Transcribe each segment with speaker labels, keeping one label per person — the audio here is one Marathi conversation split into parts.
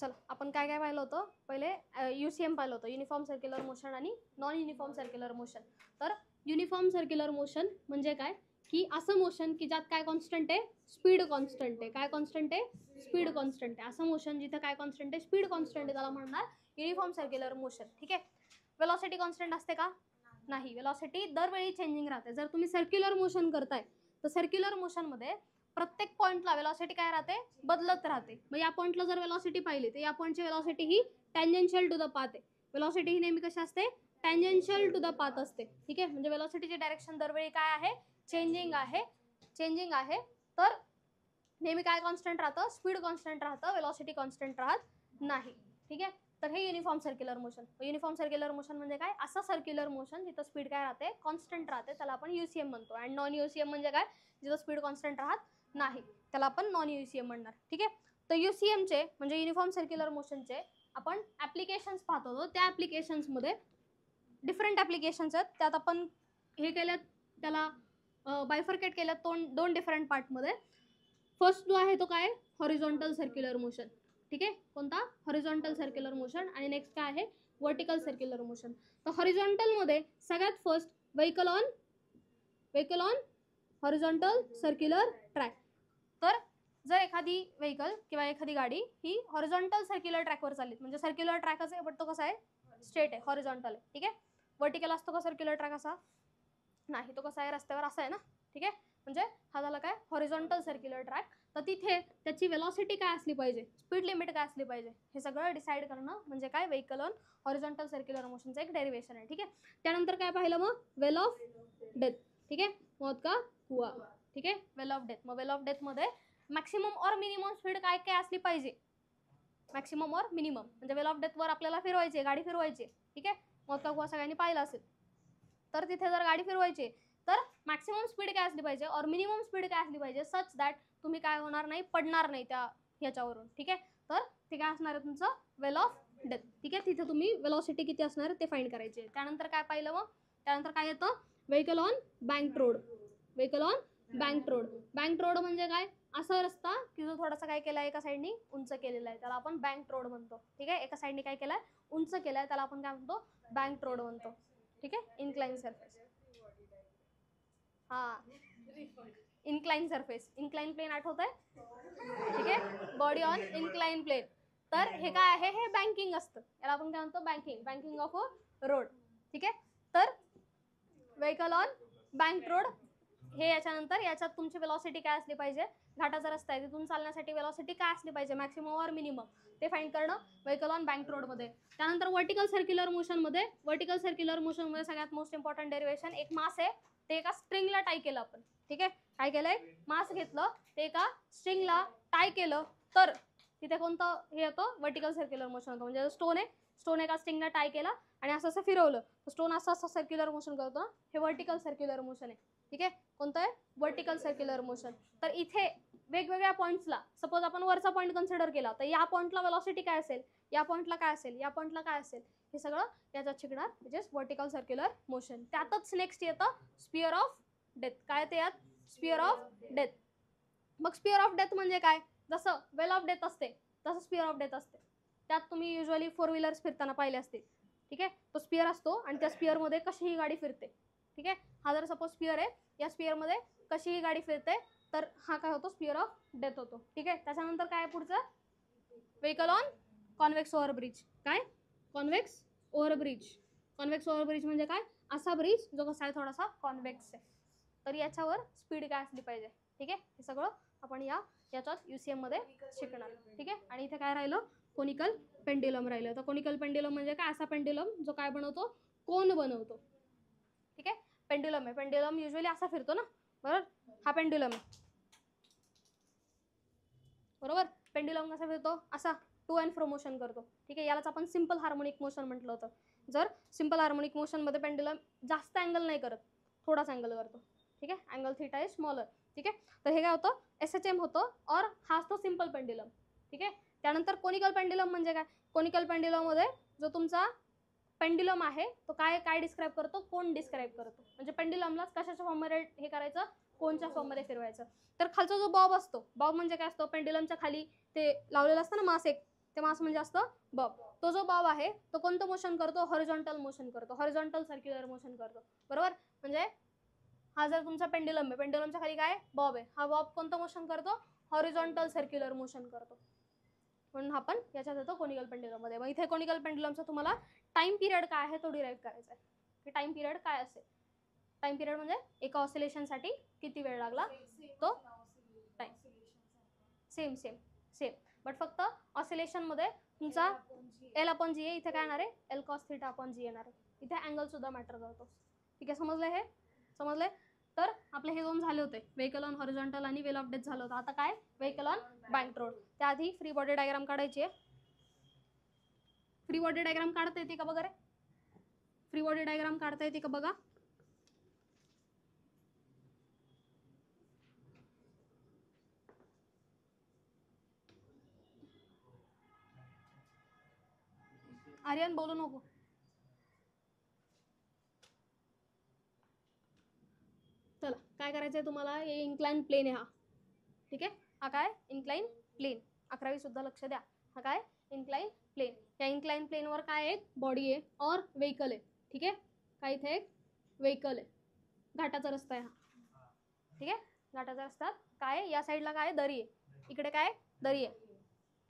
Speaker 1: चल आपण काय काय पाहिलं होतं पहिले UCM पाहिलं होतं, युनिफॉर्म सर्क्युलर मोशन आणि नॉन युनिफॉर्म सर्क्युलर मोशन. तर युनिफॉर्म सर्क्युलर मोशन म्हणजे काय की असं मोशन की ज्यात काय कॉन्स्टंट आहे, स्पीड कॉन्स्टंट आहे. काय कॉन्स्टंट आहे, स्पीड कॉन्स्टंट आहे. असं मोशन जिथं काय कॉन्स्टंट आहे, स्पीड कॉन्स्टंट आहे, त्याला म्हणणार युनिफॉर्म सर्क्युलर मोशन. ठीक आहे. वेलॉसिटी कॉन्स्टंट असते का, नाही. वेलॉसिटी दरवेळी चेंजिंग राहते. जर तुम्ही सर्क्युलर मोशन करताय तर सर्क्युलर मोशन मध्ये प्रत्येक पॉइंटला वेलॉसिटी काय राहते, बदलत राहते. मग या पॉइंटला जर वेलॉसिटी पाहिली तर या पॉइंटची वेलॉसिटी ही टँजेन्शियल टू द पाथ आहे. वेलॉसिटी ही नेहमी कशी असते, टँजेन्शियल टू द पाथ असते. ठीक आहे. म्हणजे वेलॉसिटीची डायरेक्शन दरवेळी काय आहे, चेंजिंग आहे. चेंजिंग आहे. तर नेहमी काय कॉन्स्टंट राहतं, स्पीड कॉन्स्टंट राहतं, वेलॉसिटी कॉन्स्टंट राहत नाही. ठीक आहे. तर हे uniform circular motion. Uniform circular motion म्हणजे काय, असं सर्क्युलर मोशन जिथं स्पीड काय राहते, कॉन्स्टंट राहते, त्याला आपण UCM म्हणतो. आणि नॉन UCM म्हणजे काय, जिथं स्पीड कॉन्स्टंट राहत नाही, त्याला आपण नॉन UCM म्हणणार. ठीक आहे. तर UCMचे म्हणजे युनिफॉर्म सर्क्युलर मोशनचे आपण ऍप्लिकेशन्स पाहतो. त्या ऍप्लिकेशन्समध्ये डिफरंट ऍप्लिकेशन्स आहेत. त्यात आपण हे केल्यात, त्याला बायफर्केट केल्यात दोन डिफरंट पार्टमध्ये. फर्स्ट जो आहे तो काय, हॉरिझॉन्टल सर्क्युलर मोशन. ठीक आहे. कोणता, हॉरिझॉन्टल सर्क्युलर मोशन. आणि नेक्स्ट काय आहे, व्हर्टिकल सर्क्युलर मोशन. तर हॉरिझॉन्टल मध्ये सगळ्यात first vehicle on horizontal circular track. तर जर एखादी व्हेकल किंवा एखादी गाडी ही हॉरिझॉन्टल सर्क्युलर ट्रॅकवर चालली, म्हणजे सर्क्युलर ट्रॅकच आहे, बट तो कसा आहे, स्ट्रेट आहे, हॉरिझॉन्टल आहे. ठीक आहे. व्हर्टिकल असतो का सर्क्युलर ट्रॅक असा, नाही. तो कसा आहे, रस्त्यावर असा आहे ना. ठीक आहे. म्हणजे हा झाला काय, हॉरिझॉन्टल सर्क्युलर ट्रॅक. तर तिथे त्याची वेलॉसिटी काय असली पाहिजे, स्पीड लिमिट काय असली पाहिजे, हे सगळं डिसाईड करणं म्हणजे काय, व्हेकल ऑन हॉरिझॉन्टल सर्क्युलर मोशनचं एक डेरिवेशन आहे. ठीक आहे. त्यानंतर काय पाहिलं मग, वेल ऑफ डेथ. ठीक आहे. मौत का कुआ. ठीक आहे. वेल ऑफ डेथ. मग वेल ऑफ डेथ मध्ये मॅक्सिमम और मिनिमम स्पीड काय काय असली पाहिजे, मॅक्सिमम और मिनिमम. म्हणजे वेल ऑफ डेथ वर आपल्याला फिरवायची, गाडी फिरवायची. ठीक आहे. मौत का कुआ सगळ्यांनी पाहिला असेल. तर तिथे जर गाडी फिरवायची तर मॅक्सिमम स्पीड काय असली पाहिजे और मिनिमम स्पीड काय असली पाहिजे, सच दॅट तुम्ही काय होणार नाही, पडणार नाही त्या ह्याच्यावरून. ठीक आहे. तर ते काय असणार आहे तुमचं, वेल ऑफ डेथ. ठीक आहे. तिथे तुम्ही वेलॉसिटी किती असणार आहे ते फाइंड करायचे. त्यानंतर काय पाहिलं मग, त्यानंतर काय येतं, vehicle on bank road. Vehicle on bank road. Bank road म्हणजे काय, असा रस्ता की जो थोडासा काय केलाय, एका साईडनी उंच केलेला आहे, त्याला आपण बँक रोड म्हणतो. ठीक आहे. एका साईडनी काय केलाय, उंच केलाय, त्याला आपण काय म्हणतो, बँक रोड म्हणतो. ठीक आहे. Incline surface. हा, इन्क्लाइन सरफेस, इन्क्लाइन प्लेन आठवत आहे. ठीक आहे. Body on incline plane. तर हे काय आहे, हे बँकिंग असतं, याला आपण काय म्हणतो, बँकिंग ऑफ अ रोड. ठीक आहे. तर व्हेकल ऑन बँक रोड हे याच्यानंतर, याच्यात तुमची वेलॉसिटी काय असली पाहिजे, घाटाचा रस्ता आहे तिथून चालण्यासाठी वेलॉसिटी काय असली पाहिजे, मॅक्सिमम और मिनिमम, ते फाइंड करणं व्हेकल ऑन बँक रोड मध्ये. त्यानंतर व्हर्टिकल सर्क्युलर मोशन मध्ये, व्हर्टिकल सर्क्युलर मोशन मध्ये सगळ्यात मोस्ट इम्पॉर्टंट डेरिवेशन, एक मास आहे, ते एका स्ट्रिंगला टाय केलं आपण. ठीक आहे. काय केलंय, मास घेतलं, ते एका स्ट्रिंगला टाय केलं, तर तिथे कोणतं हे येतं, व्हर्टिकल सर्क्युलर मोशन होतं. म्हणजे स्टोन आहे, स्टोन एका स्ट्रिंगला टाय केला आणि असं असं फिरवलं, स्टोन असं असं सर्क्युलर मोशन करतो, हे व्हर्टिकल सर्क्युलर मोशन आहे. ठीक आहे. कोणतं आहे, व्हर्टिकल सर्क्युलर मोशन. तर इथे वेगवेगळ्या पॉईंट्सला, सपोज आपण वरचा पॉईंट कन्सिडर केला, तर या पॉईंटला वेलॉसिटी काय असेल, या पॉईंटला काय असेल, या पॉईंटला काय असेल, हे सगळं याच्यात शिकणार, म्हणजे व्हर्टिकल सर्क्युलर मोशन. त्यातच नेक्स्ट येतं स्पियर ऑफ डेथ. काय ते यात, स्पियर ऑफ डेथ. मग स्पियर ऑफ डेथ म्हणजे काय, जसं वेल ऑफ डेथ असते तसं स्पियर ऑफ डेथ असते. त्यात तुम्ही युजली 4 व्हीलर्स फिरताना पाहिले असते. ठीक आहे. तो स्पियर असतो आणि त्या स्पियरमध्ये कशीही गाडी फिरते. ठीक आहे. हा जर सपोज स्पियर आहे, या स्पियरमध्ये कशीही गाडी फिरते, तर हा काय होतो, स्पियर ऑफ डेथ होतो. ठीक आहे. त्याच्यानंतर काय पुढचं, व्हेकल ऑन कॉन्व्हेक्स ओव्हरब्रिज. काय, कॉन्व्हेक्स ओव्हरब्रिज. कॉन्व्हेक्स ओव्हरब्रिज म्हणजे काय, असा ब्रिज जो कसा आहे, थोडासा कॉन्व्हेक्स आहे. तर याच्यावर स्पीड काय असली पाहिजे. ठीक आहे. हे सगळं आपण याच्यात UCM मध्ये शिकणार. ठीक आहे. आणि इथे काय राहिलं, कोनिकल पेंड्युलम राहिलं. तर कोनिकल पेंड्युलम म्हणजे काय, असा पेंड्युलम जो काय बनवतो, कोन बनवतो. ठीक आहे. पेंड्युलम आहे, पेंड्युलम युजली असा फिरतो ना, बरोबर. हा पेंड्युलम आहे, बरोबर. पेंड्युलम कसा फिरतो, असा टू अँड फ्रो मोशन करतो. ठीक आहे. यालाच आपण सिंपल हार्मोनिक मोशन म्हटलं होतं. जर सिंपल हार्मोनिक मोशन मध्ये पेंड्युलम जास्त अँगल नाही करत, थोडाच अँगल करतो. ठीक आहे. Angle theta is smaller. ठीक आहे. तर हे काय होतं, SHM होतं, और हा असतो सिंपल पेंड्युलम. ठीक आहे. त्यानंतर कोनिकल पेंड्युलम म्हणजे काय, कोनिकल पेंड्युलम मध्ये जो तुमचा पेंड्युलम आहे तो काय काय डिस्क्राईब करतो, कोन डिस्क्राईब करतो. म्हणजे पेंड्युलमलाच कशाच्या फॉर्ममध्ये हे करायचं, कोनच्या फॉर्ममध्ये फिरवायचं. तर खालचा जो बॉब असतो, बॉब म्हणजे काय असतो, पेंड्युलमच्या खाली ते लावलेलं असतं ना मास एक, ते मास म्हणजे असतं बॉब. तो जो बॉब आहे तो कोणतं मोशन करतो, हॉरिझॉन्टल मोशन करतो, हॉरिझॉन्टल सर्क्युलर मोशन करतो, बरोबर. म्हणजे हा जर तुमचा पेंड्युलम आहे, पेंड्युलमच्या खाली काय बॉब आहे, हा बॉब कोणतं मोशन करतो, हॉरिझॉन्टल सर्क्युलर मोशन करतो, म्हणून आपण याच्यात येतो कोनिकल पेंड्युलम मध्ये. मग इथे कोनिकल पेंड्युलमचा तुम्हाला टाइम पिरियड काय आहे तो डिराईव्ह करायचा आहे, की टाइम पिरियड काय असेल. टाइम पिरियड म्हणजे एका ऑसिलेशनसाठी किती वेळ लागला तो time. Same same same, but फक्त ऑसिलेशन मध्ये तुमचा एल अपॉन जी आहे, इथे काय येणार आहे एल कॉस थीटा अपॉन जी येणार आहे. इथे अँगल सुद्धा मॅटर करतो. ठीक आहे, समजलं हे, समजलंय. तर आपले हे दोन झाले होते, व्हेकल ऑन हॉरिझॉन्टल आणि वेल ऑफ डेथ झालं होतं. आता काय व्हेकल ऑन बँक रोड. त्याआधी फ्री बॉडी डायग्राम काढायची आहे. फ्री बॉडी डायग्राम काढता येते का बघा रे, फ्री बॉडी डायग्राम काढता येते का बघा. आर्यन बोलू नको. चला काय करायचंय तुम्हाला, हे इन्क्लाइन प्लेन आहे हा. ठीक आहे, हा काय इन्क्लाइन प्लेन. 11वी सुद्धा लक्ष द्या, हा काय इन्क्लाइन प्लेन. या इन्क्लाइन प्लेनवर काय एक बॉडी आहे और व्हेकल आहे. ठीक आहे, काय इथे एक व्हेकल आहे, घाटाचा रस्ता आहे हा. ठीक आहे, घाटाचा रस्ता काय, या साईडला काय दरी आहे, इकडे काय दरी आहे.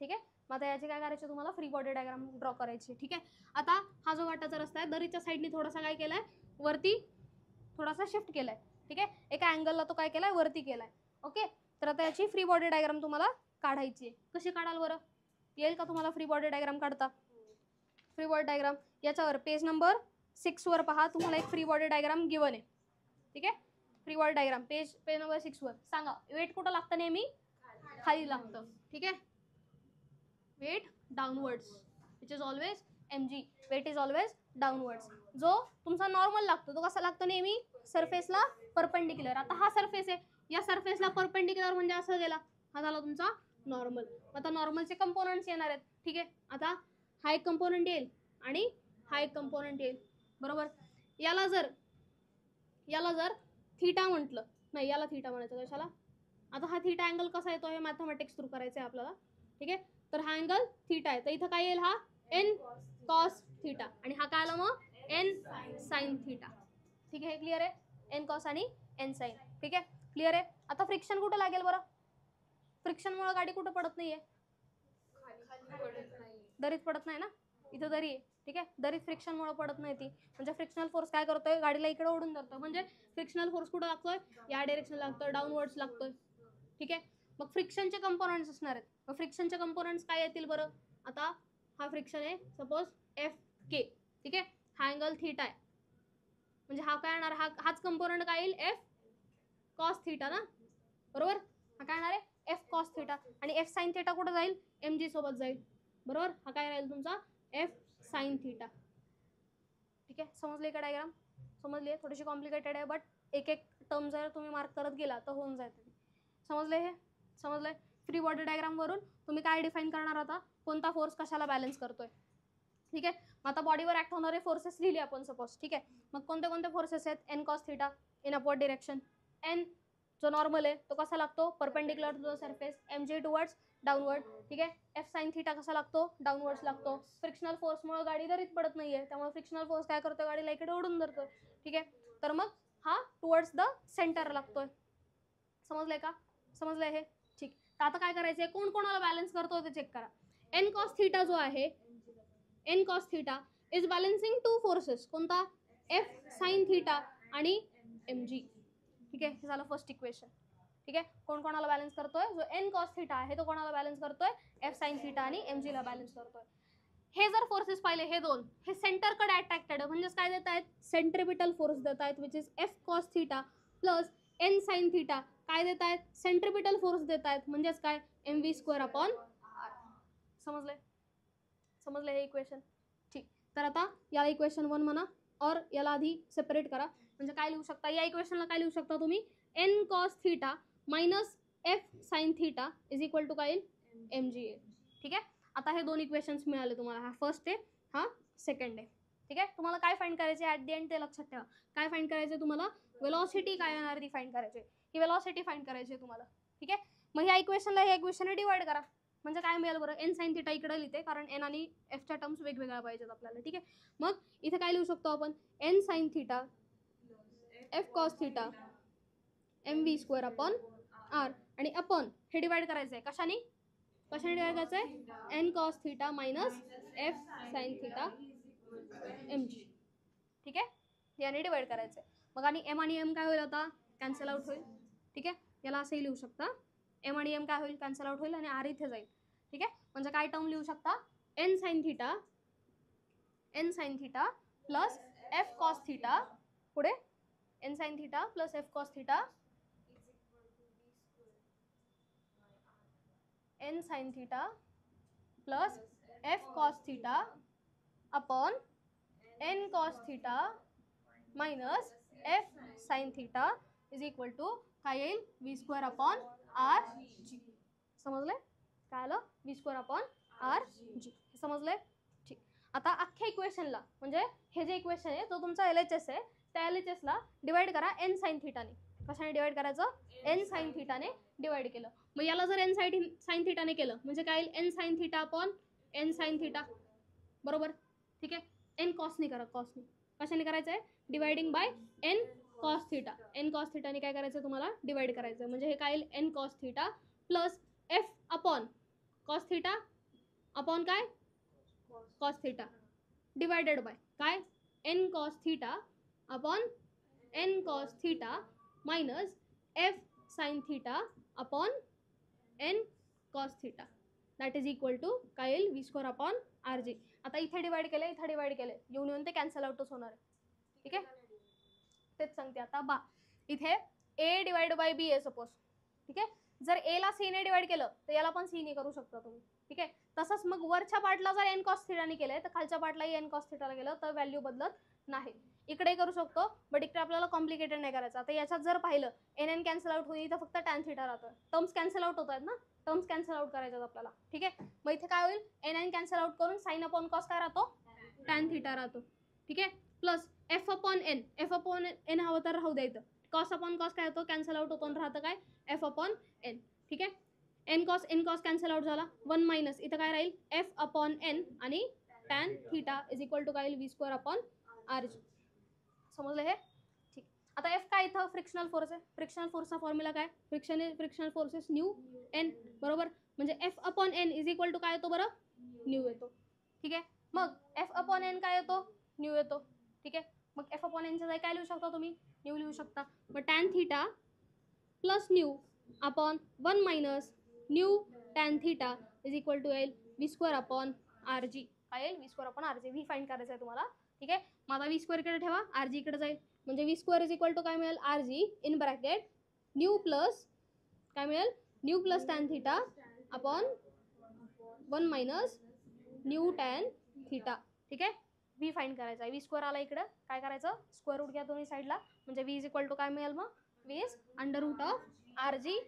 Speaker 1: ठीक आहे, मग आता याची काय करायची तुम्हाला फ्री बॉडी डायग्राम ड्रॉ करायची. ठीक आहे, आता हा जो घाटाचा रस्ता आहे, दरीच्या साईडनी थोडासा काय केलाय वरती, थोडासा शिफ्ट केलाय. ठीक आहे, एका अँगलला तो काय केलाय वरती केलाय. ओके, तर आता याची फ्री बॉडी डायग्राम तुम्हाला काढायची आहे. कशी काढाल बरं, येईल का तुम्हाला फ्री बॉडी डायग्राम काढता. फ्री बॉडी डायग्राम याच्यावर पेज नंबर 6 वर पहा, तुम्हाला एक फ्री बॉडी डायग्राम गिवन आहे. ठीक आहे, free body diagram page number 6 वर सांगा वेट कुठं लागतं, नेहमी खाली लागतं. ठीक आहे, weight downwards which is always mg, weight is always downwards. जो तुमचा नॉर्मल लागतो तो कसा लागतो नेहमी सरफेसला परपेंडिक्युलर. आता हा सरफेस आहे, या सरफेसला परपेंडिक्युलर म्हणजे असं गेला, हा झाला तुमचा नॉर्मल. आता नॉर्मलचे कंपोनंट्स येणार आहेत. ठीक आहे, आता हा एक कंपोनंट येईल आणि हा एक कंपोनंट येईल, बरोबर. याला जर थीटा म्हटलं, नाही याला थीटा म्हणायचं कशाला, आता हा थीटा अँगल कसा येतो हे मॅथमॅटिक्स थ्रू करायचं आहे आपल्याला. ठीक आहे, तर हा अँगल थीटा आहे, तर इथं काय येईल हा एन कॉस थीटा, आणि हा काय आला मग एन साइन थीटा. ठीक आहे, क्लिअर आहे, एन कॉस आणि एन साइन. ठीक आहे, क्लिअर आहे. आता फ्रिक्शन कुठं लागेल बरं, फ्रिक्शन मुळे गाडी कुठं पडत नाहीये, दरीत पडत नाही ना, इथं दरी आहे. ठीक आहे, दरीत फ्रिक्शन मुळे पडत नाही ती, म्हणजे फ्रिक्शनल फोर्स काय करतोय गाडीला इकडे ओढून धरतोय. म्हणजे फ्रिक्शनल फोर्स कुठं लागतोय, या डायरेक्शन लागतोय, डाऊनवर्ड्स लागतोय. ठीक आहे, मग फ्रिक्शनचे कंपोनंट्स असणार आहेत. मग फ्रिक्शनचे कंपोनंट्स काय येतील बरं, आता हा फ्रिक्शन आहे सपोज एफ के. ठीक आहे, हा अँगल थीटा आहे, म्हणजे हा काय येणार, हाच कंपोनंट काय येईल एफ कॉस थीटा ना, बरोबर. हा काय येणार आहे एफ कॉस थीटा, आणि एफ साइन थीटा कुठं जाईल mg सोबत जाईल, बरोबर. हा काय राहील तुमचा एफ साइन थीटा. ठीक आहे, समजले का डायग्राम, समजली. थोडीशी कॉम्प्लिकेटेड आहे, बट एक एक टर्म जर तुम्ही मार्क करत गेला तर होऊन जाते. समजले हे, समजलंय. फ्री बॉडी डायग्राम वरून तुम्ही काय डिफाईन करणार आता, कोणता फोर्स कशाला बॅलन्स करतोय. ठीक आहे, मग आता बॉडीवर ऍक्ट होणारे फोर्सेस लिहिले आपण सपोज. ठीक आहे, मग कोणते कोणते फोर्सेस आहेत, N cos theta in upward direction, N जो नॉर्मल आहे तो कसा लागतो perpendicular to the surface, mg towards downward. ठीक आहे, एफ साइन थीटा कसा लागतो डाउनवर्ड्स लागतो. फ्रिक्शनल फोर्समुळे गाडी दरीत पडत नाहीये, त्यामुळे फ्रिक्शनल फोर्स काय करतोय गाडीला इकडे ओढून धरतोय. ठीक आहे, तर मग हा टुवर्ड्स द सेंटर लागतोय. समजलंय का, समजलंय हे. ठीक, तर आता काय करायचंय, कोण कोणाला बॅलन्स करतो ते चेक करा. एन कॉस थीटा जो आहे, N cos theta is balancing two forces, कोणता एफ साइन थीटा आणि mg. ठीक आहे, हे झालं फर्स्ट इक्वेशन. ठीक आहे, कोण कोणाला बॅलन्स करतोय, जो एन कॉस थीटा आहे तो कोणाला बॅलन्स करतोय एफ साइन थीटा आणि mg ला बॅलन्स करतोय. हे जर फोर्सेस पाहिले हे दोन, हे सेंटरकडे अट्रॅक्टेड, म्हणजे काय देत आहेत सेंट्रिपिटल फोर्स देत आहेत, which is F cos theta plus N sine theta. काय देत आहेत सेंट्रिपिटल फोर्स देत आहेत, म्हणजेच काय mv² अपॉन r. समजलंय, समजलंय हे इक्वेशन. ठीक, तर आता याला इक्वेशन 1 म्हणा, और याला आधी सेपरेट करा. म्हणजे काय लिहू शकता, या इक्वेशनला काय लिहू शकता तुम्ही, N cos theta minus F sine theta is equal to काय येईल mg. ठीक आहे, आता हे दोन इक्वेशन्स मिळाले तुम्हाला, हा फर्स्ट आहे हा सेकंड आहे. ठीक आहे, तुम्हाला काय फाइंड करायचे ऍट द एंड ते लक्षात ठेवा. काय फाइंड करायचे तुम्हाला, वेलॉसिटी काय येणार ती फाइंड करायची, ही वेलॉसिटी फाइंड करायची तुम्हाला. ठीक आहे, मग ह्या इक्वेशनला ह्या इक्वेशनने डिवाइड करा. म्हणजे काय मिळेल बरं, एन साइन थिटा इकडे लिहिते कारण एन आणि एफच्या टर्म्स वेगवेगळ्या पाहिजेत आपल्याला. ठीक आहे, मग इथे काय लिहू शकतो आपण, N sine theta F cos theta M V square upon R, आणि अपॉन हे डिवाइड करायचं आहे कशाने डिवाइड करायचं आहे, N cos theta minus F sine theta M G. ठीक आहे, याने डिवाइड करायचं आहे. मग आणि एम काय होईल आता, कॅन्सल आउट होईल. ठीक आहे, याला असंही लिहू शकता, एम आणि एम काय होईल, कॅन्सल आउट होईल आणि आर इथे जाईल. ठीक आहे, म्हणजे काय टर्म लिहू शकता, N sine theta plus F cos theta, पुढे N sine theta plus F cos theta N sine theta plus F cos theta upon N cos theta minus F sine theta is equal to काय येईल, V square upon R G. समजलंय काय आलं, V square upon R G. समजलंय. ठीक, आता अख्ख्या इक्वेशनला म्हणजे हे जे इक्वेशन आहे तो तुमचा LHS आहे, त्या LHSला डिवाइड करा एन साइन थिटाने. कशाने डिवाइड करायचं, एन साइन थिटाने डिवाइड केलं. मग याला जर एन साइन थिटाने केलं म्हणजे काय येईल, N sine theta upon N sine theta, बरोबर. ठीक आहे, एन कॉसने करा, कॉसने. कशाने करायचं आहे, dividing by N cos theta. N cos थिटाने काय करायचं तुम्हाला, डिवाइड करायचं. म्हणजे हे काय येईल, N cos theta plus F upon cos theta upon काय, कॉस थिटा डिवायडेड बाय काय, N cos theta upon N cos theta minus F sine theta upon N cos theta that is equal to काय येईल, V square upon R G. आता इथे डिवाइड केले, इथे डिवाइड केले, येऊन येऊन ते कॅन्सल आउटच होणार आहे. ठीक आहे, तेच सांगते आता बा. इथे ए डिवाइड बाय बी आहे सपोज. ठीक आहे, जर ए ला सी ने डिवाइड केलं तर याला पण सी ने करू शकता तुम्ही. ठीक आहे, तसंच मग वरच्या पार्टला जर एन कॉस थिटाने केलंय तर खालच्या पार्टलाही एन कॉस थिटाला केलं तर व्हॅल्यू बदलत नाही. इकडे करू शकतो, बट इकडे आपल्याला कॉम्प्लिकेटेड नाही करायचं. आता याच्यात जर पाहिलं एन कॅन्सल आउट होईल तर फक्त टॅन थिटा राहतं, टर्म्स कॅन्सल आउट होत आहेत ना, टर्म्स कॅन्सल आउट करायच्यात आपल्याला. ठीक आहे, मग इथे काय होईल, एन कॅन्सल आउट करून साइन अपॉन कॉस काय राहतो, टॅन थिटा राहतो. ठीक आहे, प्लस एफ अपॉन एन हवं तर राहू द्यायचं, कॉस अपॉन कॉस काय होतो, कॅन्सल आउट होतो, राहतं काय, एफ अपॉन एन. ठीक आहे, एन कॉस कॅन्सल आउट झाला, 1 मायनस इथं काय राहील, एफ अपॉन एन आणि tan theta is equal to काय येईल, V square upon R G. समजलं हे. ठीक, आता एफ काय इथं फ्रिक्शनल फोर्स आहे, फ्रिक्शनल फोर्सचा फॉर्म्युला काय, frictional force is mu N, बरोबर. म्हणजे F upon N is equal to काय येतो बरं, न्यू येतो. ठीक आहे, मग एफ अपॉन एन काय येतो, न्यू येतो. ठीक आहे, मग एफ अपॉन एनच्या जागी काय लिहू शकता तुम्ही, न्यू लिहू शकता. मग tan theta plus nu upon 1 minus new tan theta is equal to येईल V square upon R G. काय येईल, V square upon R G. V find करायचं आहे तुम्हाला. ठीक आहे, मग आता व्ही स्क्वेअर इकडे ठेवा, आर जी इकडे जाईल, म्हणजे V square is equal to काय मिळेल, R G in bracket mu plus काय मिळेल, mu plus tan theta upon 1 minus new tan theta. ठीक आहे, व्ही फाइंड करायचा आहे. व्ही स्क्वेअर आला इकडं, काय करायचं, स्क्वेअर रूट घ्या दोन्ही साईडला, म्हणजे व्ही इज इक्वल टू काय मिळेल, मग V is under root of R G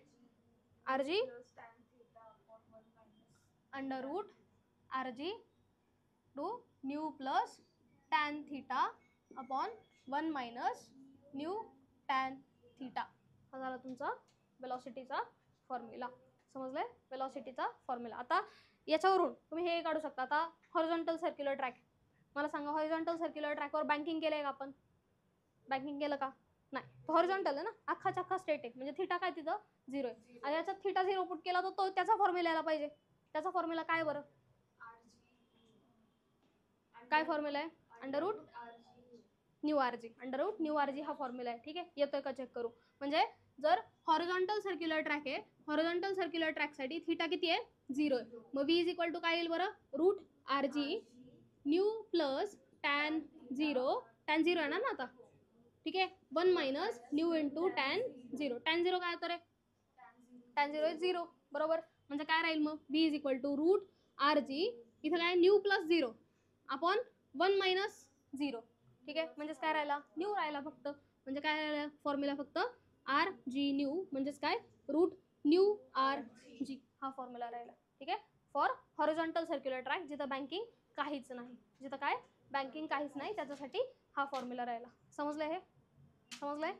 Speaker 1: under root R G two mu plus tan theta upon 1 minus new tan theta. हा झाला तुमचा वेलॉसिटीचा फॉर्म्युला. समजलंय, वेलॉसिटीचा फॉर्म्युला. आता याच्यावरून तुम्ही हे काढू शकता. आता हॉरिझॉन्टल सर्क्युलर ट्रॅक, मला सांगा, हॉरिझॉन्टल सर्क्युलर ट्रॅकवर बँकिंग केलंय का आपण, बँकिंग केलं का, नाही. तो हॉरिझॉन्टल आहे ना, अख्खा स्टेट आहे, म्हणजे थिटा काय तिथं 0 आहे, आणि याच्यात थिटा 0 पुट केला तर तो त्याचा फॉर्म्युला यायला पाहिजे. त्याचा फॉर्म्युला काय बरं, काय फॉर्म्युला आहे, under root mu R G, under root mu R G हा फॉर्म्युला आहे. ठीक आहे, येतोय का चेक करू. म्हणजे जर हॉरिझॉन्टल सर्क्युलर ट्रॅक आहे, हॉरिझॉन्टल सर्क्युलर ट्रॅकसाठी थिटा किती आहे, 0 आहे, मग व्ही इज इक्वल टू काय येईल बरं, root R G mu plus tan 0, tan 0 आहे ना आता. ठीक आहे, 1 minus mu into tan 0. Tan 0 काय होतं रे, टॅन 0 इज 0, बरोबर. म्हणजे काय राहील मग, V is equal to root R G, इथं काय न्यू प्लस 0 अपॉन 1 मायनस 0. ठीक आहे, म्हणजेच काय राहिला, न्यू राहिला फक्त. म्हणजे काय राहिला फॉर्म्युला, फक्त आर जी न्यू, म्हणजेच काय, रूट न्यू आर जी हा फॉर्म्युला राहिला. ठीक आहे, फॉर हॉरिझॉन्टल सर्क्युलर ट्रॅक, जिथं बँकिंग काहीच नाही, जिथं काय बँकिंग काहीच नाही, त्याच्यासाठी हा फॉर्म्युला राहिला. समजलंय हे, समजलंय.